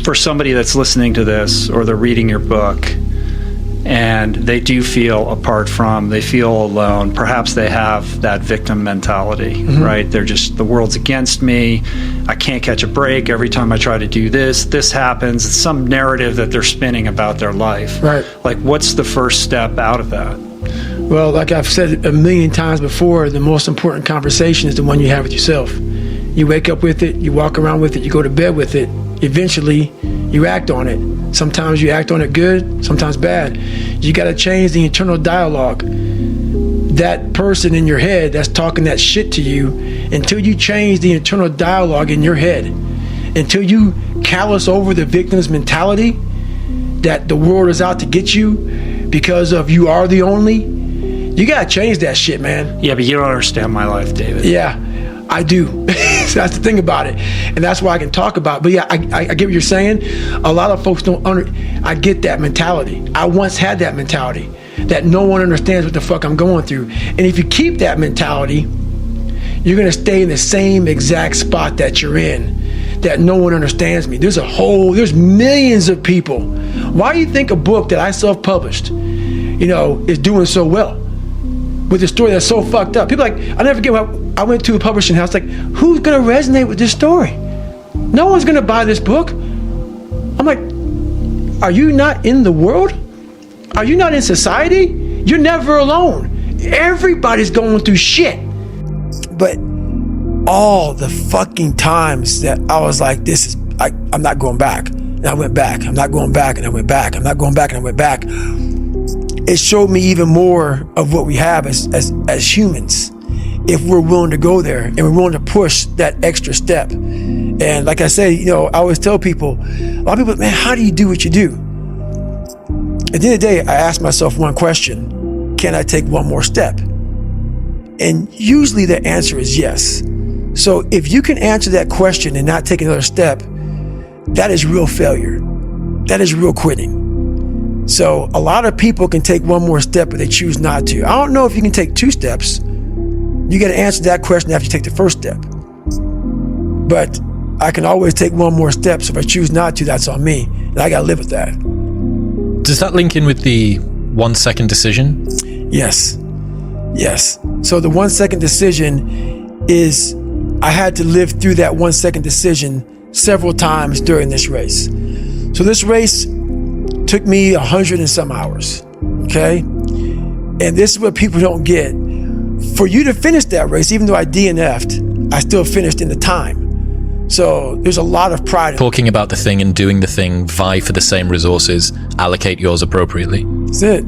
for somebody that's listening to this or they're reading your book and they do feel apart from, they feel alone, perhaps they have that victim mentality, right? They're just, the world's against me, I can't catch a break, every time I try to do this happens. It's some narrative that they're spinning about their life. Right. Like, what's the first step out of that? Well, like I've said a million times before, the most important conversation is the one you have with yourself. You wake up with it, you walk around with it, you go to bed with it. Eventually, you act on it. Sometimes you act on it good, sometimes bad. You got to change the internal dialogue. That person in your head that's talking that shit to you, until you change the internal dialogue in your head, until you callous over the victim's mentality that the world is out to get you because of you are the only, you got to change that shit, man. Yeah, but you don't understand my life, David. Yeah, I do. So that's the thing about it, and that's why I can talk about it. But yeah, I get what you're saying. A lot of folks don't I get that mentality. I once had that mentality that no one understands what the fuck I'm going through. And if you keep that mentality, you're gonna stay in the same exact spot that you're in, that no one understands me. There's millions of people. Why do you think a book that I self-published, is doing so well? With a story that's so fucked up. People I never forget when I went to a publishing house, like, who's gonna resonate with this story? No one's gonna buy this book. I'm like, are you not in the world? Are you not in society? You're never alone. Everybody's going through shit. But all the fucking times that I was like, I'm not going back. And I went back. I'm not going back. And I went back. I'm not going back. And I went back. It showed me even more of what we have as humans, if we're willing to go there and we're willing to push that extra step. And like I say, I always tell people, a lot of people, man, how do you do what you do? At the end of the day, I ask myself one question: can I take one more step? And usually the answer is yes. So if you can answer that question and not take another step, that is real failure. That is real quitting. So a lot of people can take one more step, but they choose not to. I don't know if you can take 2 steps. You got to answer that question after you take the first step. But I can always take one more step. So if I choose not to, that's on me. And I got to live with that. Does that link in with the 1 second decision? Yes. So the 1 second decision is, I had to live through that 1 second decision several times during this race. So this race took me 100 and some hours, okay? And this is what people don't get. For you to finish that race, even though I DNF'd, I still finished in the time. So there's a lot of pride. Talking about the thing and doing the thing, vie for the same resources, allocate yours appropriately. That's it.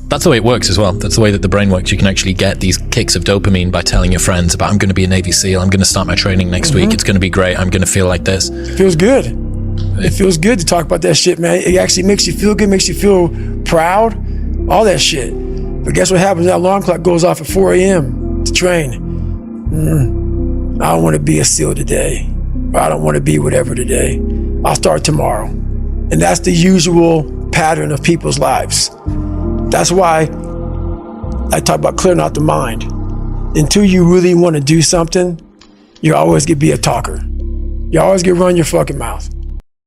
That's the way it works as well. That's the way that the brain works. You can actually get these kicks of dopamine by telling your friends about, I'm going to be a Navy SEAL, I'm going to start my training next week, it's going to be great, I'm going to feel like this. It feels good. It feels good to talk about that shit, man. It actually makes you feel good, makes you feel proud, all that shit. But guess what happens? That alarm clock goes off at 4 a.m. to train. I don't want to be a SEAL today. Or I don't want to be whatever today. I'll start tomorrow. And that's the usual pattern of people's lives. That's why I talk about clearing out the mind. Until you really want to do something, you always get be a talker. You always get run your fucking mouth.